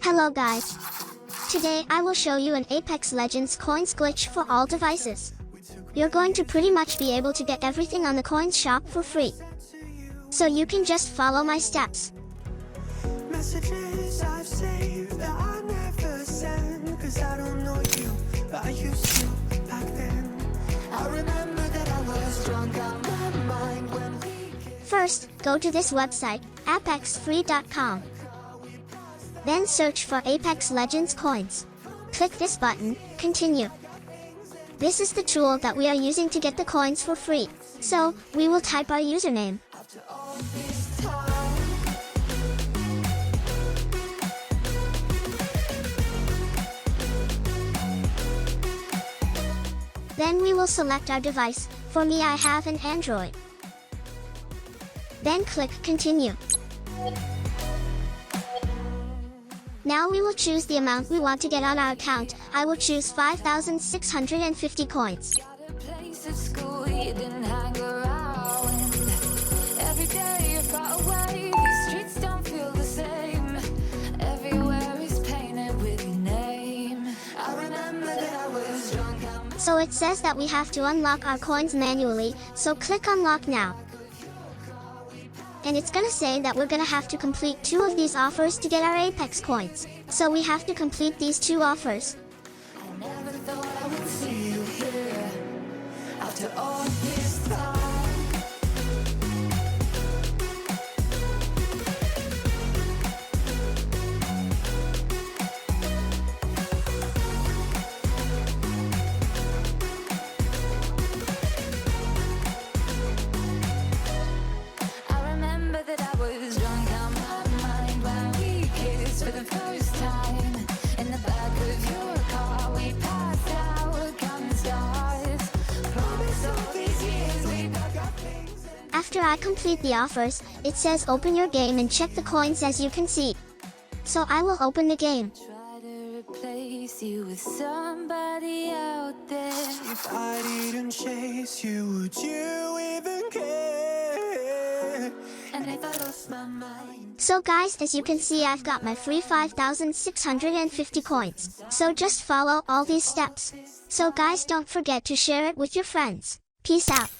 Hello guys. Today I will show you an Apex Legends coins glitch for all devices. You're going to pretty much be able to get everything on the coins shop for free. So you can just follow my steps. Messages I've saved that I never send, 'cause I don't know you, but I used to back then. I remember that I was drunk on my mind when First, go to this website, apexfree.com. Then search for Apex Legends coins. Click this button, continue. This is the tool that we are using to get the coins for free. So, we will type our username. after all this time. Then we will select our device. For me, I have an Android. Then click continue. Now we will choose the amount we want to get on our account. I will choose 5,650 coins. Got a place at school you didn't hang around. Every day you're far away, these streets don't feel the same. Everywhere is painted with your name. I remember that I was drunk on my So it says that we have to unlock our coins manually, so click unlock now. And it's gonna say that we're gonna have to complete 2 of these offers to get our Apex coins. So we have to complete these 2 offers. I never thought I would see you here after all this time. I remember that I was drunk on my mind when we kissed for the first time. In the back of your car, we passed out counting stars. Promise all these years we dug up things. After I complete the offers, it says open your game and check the coins as you can see. So I will open the game. Try to replace you with somebody out there. If I didn't chase you, would you even care? And if I lost my mind, So guys, as you can see, I've got my free 5,650 coins. So just follow all these steps. So guys, don't forget to share it with your friends. Peace out.